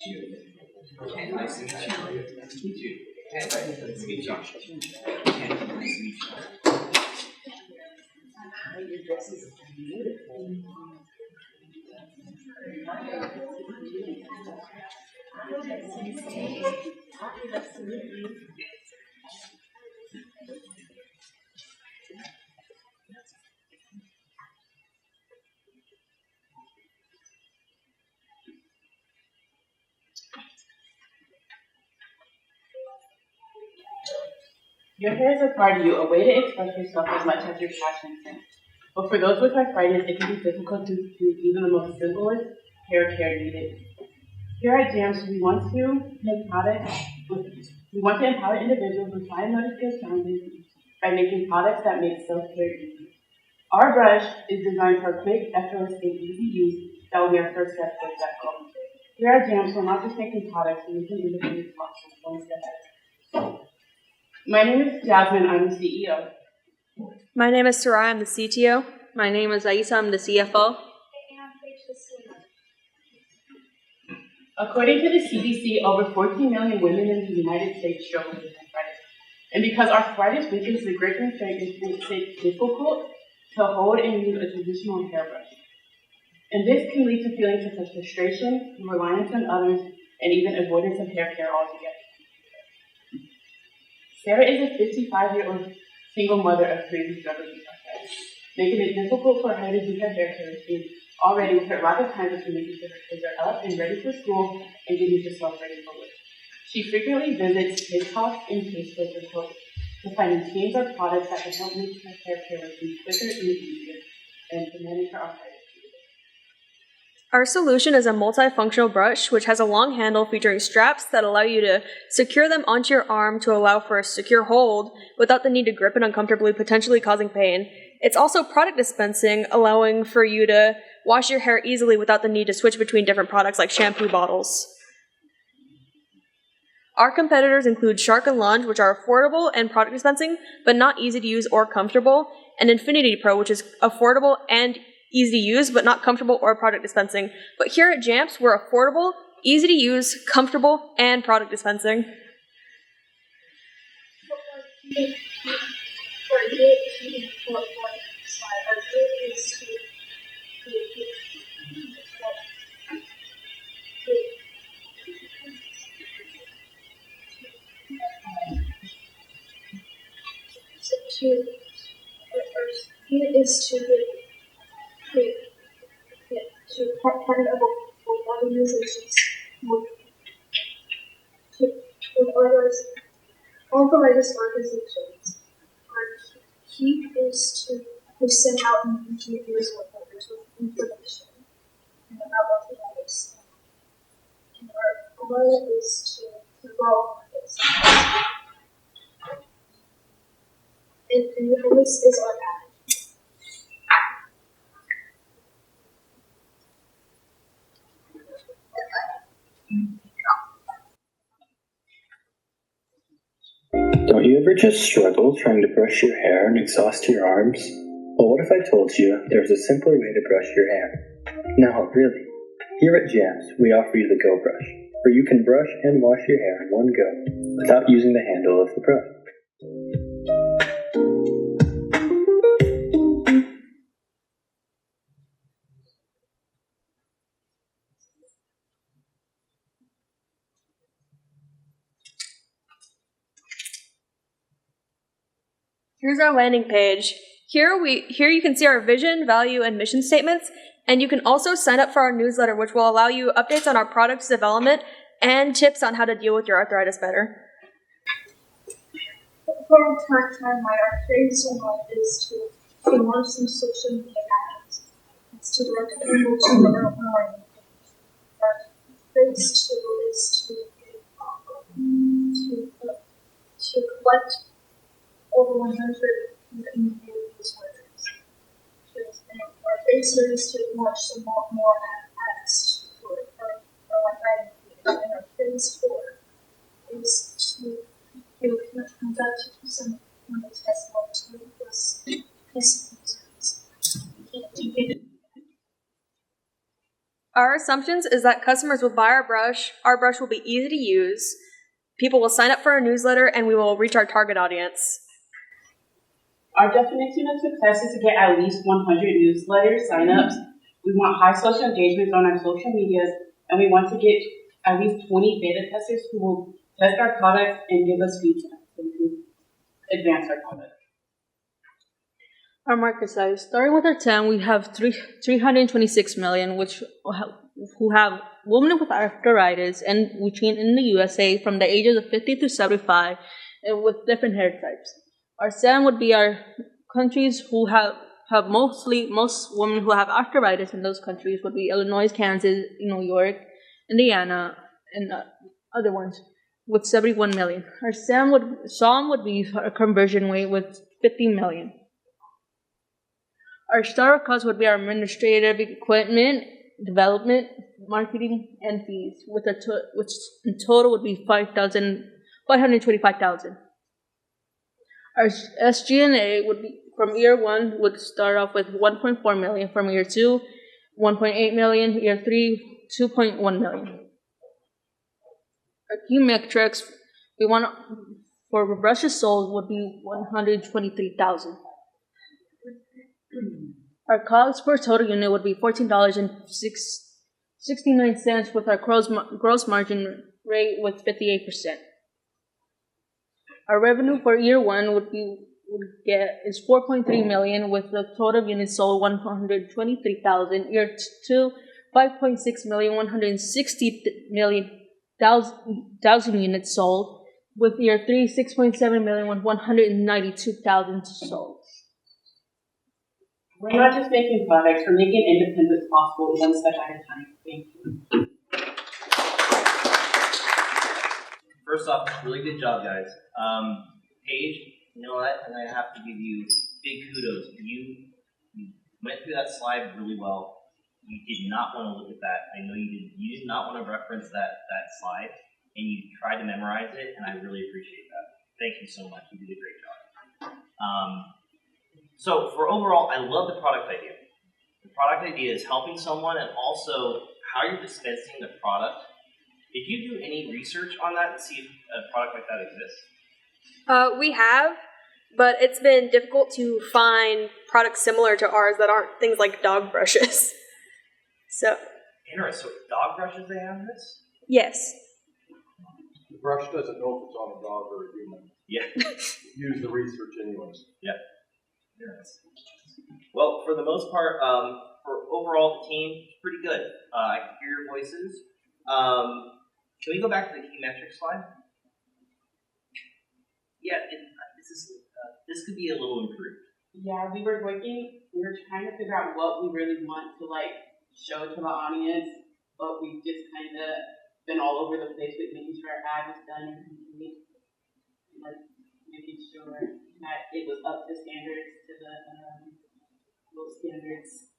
Okay, nice to meet you. Nice to meet you. Okay, nice to meet Josh. Okay, nice to meet you. Your dress is beautiful. Your hair is a part of you, a way to express yourself as much as your passion can. But for those with arthritis, it can be difficult to do even the most simplest hair care needed. Here at Jamps, we want to empower individuals with fine motor skills challenges by making products that make self-care easy. Our brush is designed for quick, effortless, and easy use that will be our first step towards that goal. Here at Jamps, we're not just making products, we're making independent options one step at a time. My name is Jasmine, I'm the CEO. My name is Sarai, I'm the CTO. My name is Aisa, I'm the CFO. According to the CDC, over 14 million women in the United States struggle with arthritis. And because arthritis weakens the grip and strength, it makes it difficult to hold and use a traditional hairbrush. And this can lead to feelings such as frustration, reliance on others, and even avoidance of hair care altogether. Sarah is a 55-year-old single mother of three who struggles with arthritis, making it difficult for her to do her hair care routine. Already, with her lack of time between making sure her kids are up and ready for school and getting herself ready for work. She frequently visits TikTok and Facebook with hope to find routines or products that can help make her hair care routine quicker and easier and to manage her arthritis. Our solution is a multifunctional brush which has a long handle featuring straps that allow you to secure them onto your arm to allow for a secure hold without the need to grip it uncomfortably, potentially causing pain. It's also product dispensing, allowing for you to wash your hair easily without the need to switch between different products like shampoo bottles. Our competitors include Shark and Lunge, which are affordable and product dispensing, but not easy to use or comfortable, and Infinity Pro, which is affordable and easy to use, but not comfortable or product dispensing. But here at Jamps, we're affordable, easy to use, comfortable, and product dispensing. To partner with organizations with others, all the latest organizations. Our key is to send out and introduce with others with information and about what we is. And our goal is to grow this. And this is our path. Don't you ever just struggle trying to brush your hair and exhaust your arms? Well, what if I told you there's a simpler way to brush your hair? No, really. Here at Jamps, we offer you the Go Brush, where you can brush and wash your hair in one go without using the handle of the brush. Here's our landing page. Here you can see our vision, value, and mission statements, and you can also sign up for our newsletter, which will allow you updates on our product's development and tips on how to deal with your arthritis better. For our timeline, our phase 1 is to launch some social media ads. It's to direct people to the online. Our phase 2 is to collect over 100 communities workers. Our phase 3 is to launch some more ads for our writing. And our phase 4 is to conduct some testimonies with us Our assumptions is that customers will buy our brush will be easy to use, people will sign up for our newsletter, and we will reach our target audience. Our definition of success is to get at least 100 newsletter signups. We want high social engagement on our social medias, and we want to get at least 20 beta testers who will test our products and give us feedback so we can advance our product. Our market size, starting with our TAM, we have 326 million, who have women with arthritis and routine in the USA from the ages of 50 to 75 and with different hair types. Our SAM would be our countries who have most women who have arthritis in those countries would be Illinois, Kansas, New York, Indiana, and other ones with 71 million. Our SAM would be a conversion rate with 50 million. Our startup cost would be our administrative equipment, development, marketing, and fees, which in total would be 525,000. Our SG&A would be from year 1 would start off with 1.4 million. From year 2, 1.8 million. Year 3, 2.1 million. Our key metrics we want for brushes sold would be 123,000. Our costs per total unit would be $14.69 with our gross margin rate with 58%. Our revenue for year 1 is 4.3 million with the total units sold 123,000. Year 2, 5.6 million, 160,000 units sold. With year 3, 6.7 million with 192,000 sold. We're not just making products, we're making independence possible one step at a time. Thank you. First off, really good job, guys. Paige, you know what? And I have to give you big kudos. You went through that slide really well. You did not want to look at that. I know you did. You did not want to reference that slide, and you tried to memorize it, and I really appreciate that. Thank you so much. You did a great job. So for overall, I love the product idea. The product idea is helping someone and also how you're dispensing the product. Did you do any research on that to see if a product like that exists? We have, but it's been difficult to find products similar to ours that aren't things like dog brushes. So. Interesting. So dog brushes they have this? Yes. The brush doesn't know if it's on a dog or a human. Yeah. Use the research anyways. Yep. Well, for the most part, for overall the team, it's pretty good. I can hear your voices. Can we go back to the key metrics slide? Yeah, this could be a little improved. Yeah, we were trying to figure out what we really want to show to the audience, but we've just kind of been all over the place with making sure our ad was done and complete, making sure that it was up to standards, to the those standards.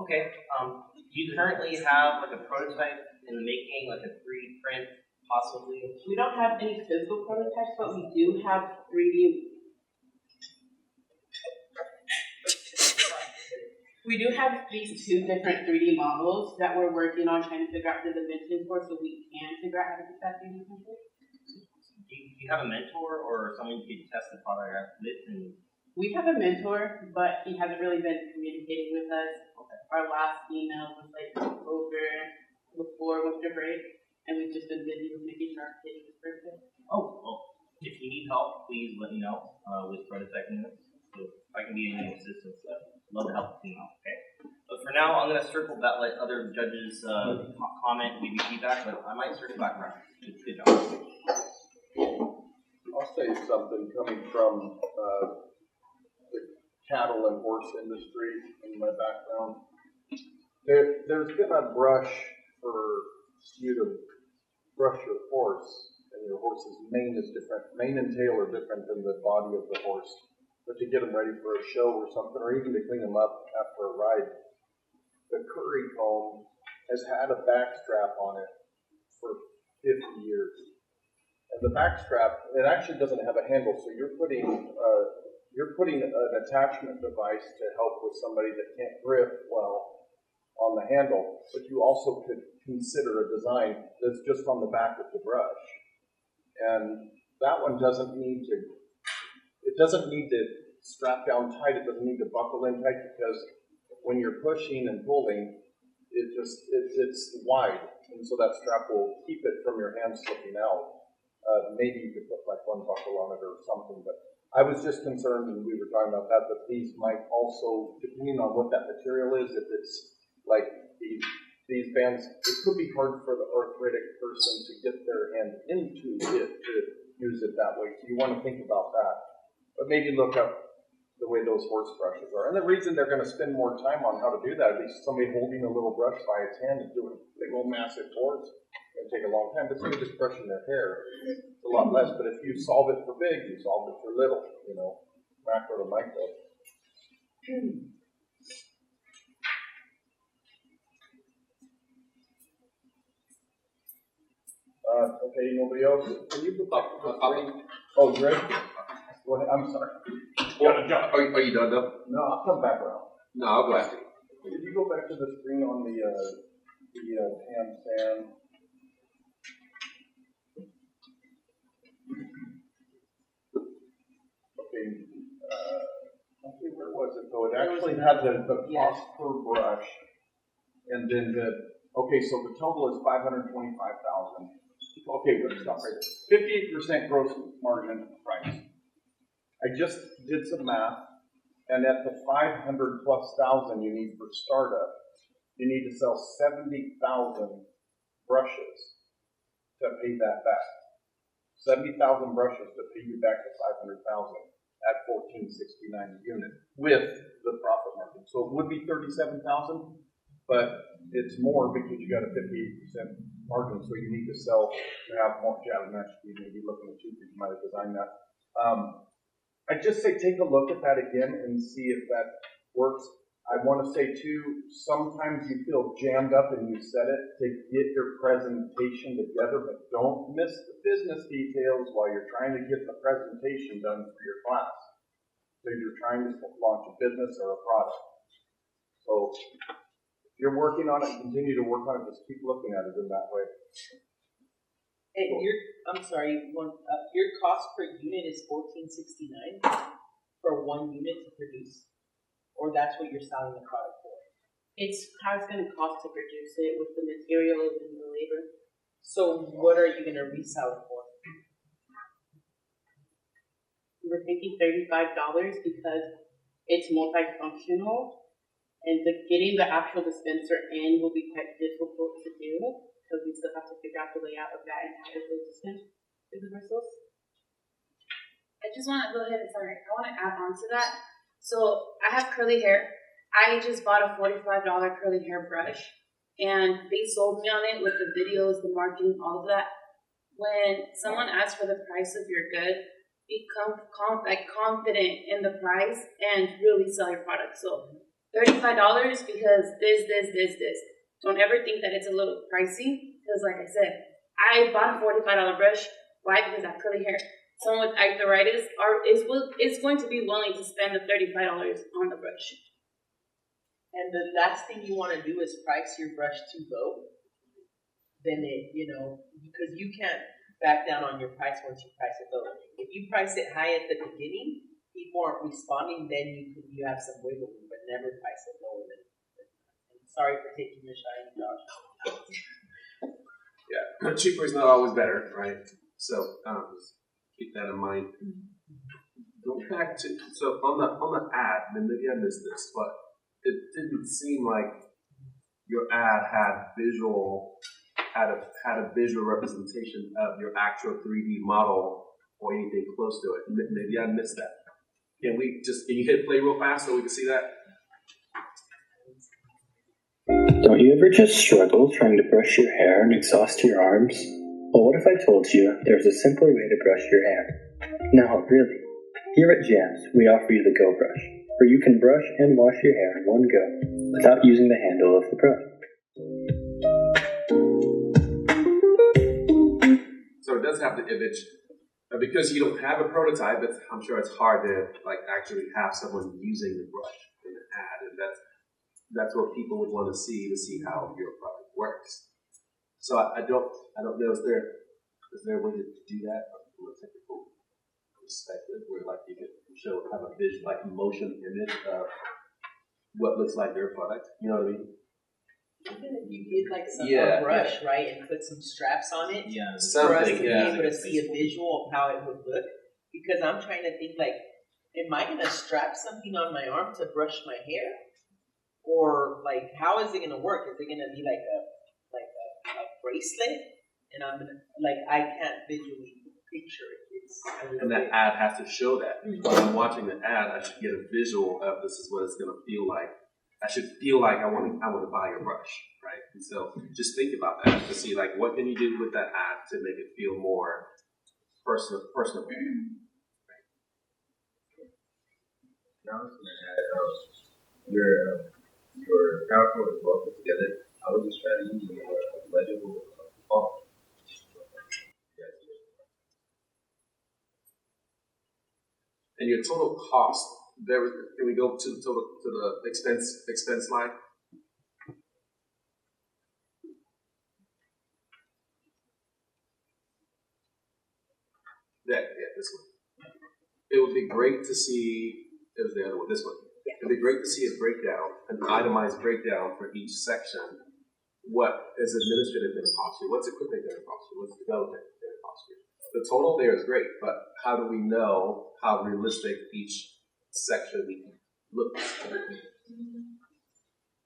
Okay. Do you currently have a prototype in the making, a 3D print, possibly? We don't have any physical prototypes, but we do have 3D. We do have these 2 different 3D models that we're working on trying to figure out the dimensions for, so we can figure out how to get that 3D printed. Do you have a mentor or someone you could test the product with? We have a mentor, but he hasn't really been communicating with us. Okay. Our last email was over before winter break, and we've just been busy with making sure our kid was perfect. Oh, well, if you need help, please let me know with prototyping this. So if I can be any assistance, I'd love to help the team out, okay? But for now, I'm going to circle back, let other judges comment, maybe feedback, but I might circle back around. Good job. I'll say something coming from the cattle and horse industry in my background. There's been a brush for you to brush your horse, and your horse's mane is different. Mane and tail are different than the body of the horse. But to get them ready for a show or something, or even to clean them up after a ride, the curry comb has had a back strap on it for 50 years. And the back strap, it actually doesn't have a handle, so you're putting an attachment device to help with somebody that can't grip well on on the handle, but you also could consider a design that's just on the back of the brush. And that one doesn't need to, it doesn't need to strap down tight, it doesn't need to buckle in tight, because when you're pushing and pulling, it's wide, and so that strap will keep it from your hand slipping out. Maybe you could put like one buckle on it or something, but I was just concerned, and we were talking about that these might also, depending on what that material is, if it's like these bands, it could be hard for the arthritic person to get their hand into it to use it that way. So you want to think about that, but maybe look up the way those horse brushes are. And the reason they're going to spend more time on how to do that, at least somebody holding a little brush by its hand and doing big old massive horse, it's going to take a long time. But somebody just brushing their hair, it's a lot less. But if you solve it for big, you solve it for little, you know, macro to micro. Okay, nobody else? Can you put up the screen? Oh, Greg? Go ahead. I'm sorry. Are you done, though? No, I'll come back around. No, I'll go after you. Could you go back to the screen on the handstand? Okay, where was it though? It actually had the cost per brush, and then okay, so the total is $525,000. Okay, we're gonna stop right there. 58% gross margin price. I just did some math, and at the 500 plus thousand you need for startup, you need to sell 70,000 brushes to pay that back. 70,000 brushes to pay you back the 500,000 at $14.69 a unit with the profit margin. So it would be 37,000, but it's more because you got a 58% margin. So you need to sell to have more jab match. You may be looking at you because you might have designed that. I just say take a look at that again and see if that works. I want to say too, sometimes you feel jammed up and you said it to get your presentation together, but don't miss the business details while you're trying to get the presentation done for your class. So you're trying to launch a business or a product. So if you're working on it, continue to work on it, just keep looking at it in that way. And I'm sorry, your cost per unit is $14.69 for 1 unit to produce, or that's what you're selling the product for? It's how it's going to cost to produce it with the materials and the labor. So what are you going to resell it for? We're thinking $35 because it's multifunctional, and getting the actual dispenser in will be quite difficult to do. Because we still have to figure out the layout of that and how it goes to the bristles. I just want to go ahead and I want to add on to that. So I have curly hair. I just bought a $45 curly hair brush, and they sold me on it with the videos, the marketing, all of that. When someone asks for the price of your good, become confident in the price and really sell your product. So $35 because this. Don't ever think that it's a little pricey, because like I said, I bought a $45 brush. Why? Because I have curly hair. Someone with arthritis is going to be willing to spend the $35 on the brush. And the last thing you want to do is price your brush too low. Then because you can't back down on your price once you price it low. If you price it high at the beginning, people aren't responding, then you have some wiggle room, but never price it lower than. Sorry for taking your shine, Josh. Yeah, cheaper is not always better, right? So just keep that in mind. Go back to on the ad, and maybe I missed this, but it didn't seem like your ad had a visual representation of your actual 3D model or anything close to it. Maybe I missed that. Can you hit play real fast so we can see that? Don't you ever just struggle trying to brush your hair and exhaust your arms? Well, what if I told you there's a simpler way to brush your hair? Now, really, here at Jamps, we offer you the Go Brush, where you can brush and wash your hair in one go without using the handle of the brush. So it does have the image. Because you don't have a prototype, I'm sure it's hard to actually have someone using the brush in an ad, and that's what people would want to see how your product works. So I don't know, is there a way to do that from a technical perspective where like you could have a visual, like motion image of what looks like your product? You know what I mean? Even if you did like Yeah, a brush, right, and put some straps on it, Yeah. for us to Something, be yeah. able to see a visual of how it would look. Because I'm trying to think like, am I gonna strap something on my arm to brush my hair? Or like, how is it gonna work? Is it gonna be like a bracelet? And I'm gonna, like, I can't visually picture it. It's a little And that bit. ad has to show that. While I'm watching the ad, I should get a visual of this is what it's gonna feel like. I should feel like I want to buy your brush, right? And so just think about that to see like what can you do with that ad to make it feel more personal. Now I was gonna add your PowerPoint is well put together. How would you try to use a more legible font? And your total cost. Can we go to the expense line? This one. It would be great to see. It was the other one. This one. It'd be great to see a breakdown, an itemized breakdown for each section. What is administrative going to cost you? What's equipment going to cost you? What's development going to cost you? The total there is great, but how do we know how realistic each section looks?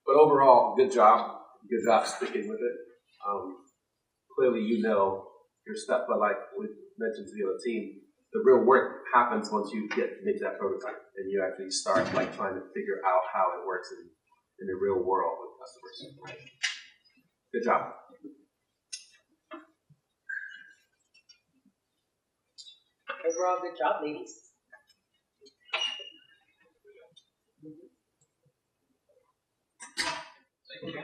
But overall, good job. Good job sticking with it. Clearly, you know your stuff, but like we mentioned to the other team, the real work happens once you make that prototype and you actually start like trying to figure out how it works in the real world with customers. Good job. Overall, good job, ladies. Thank you.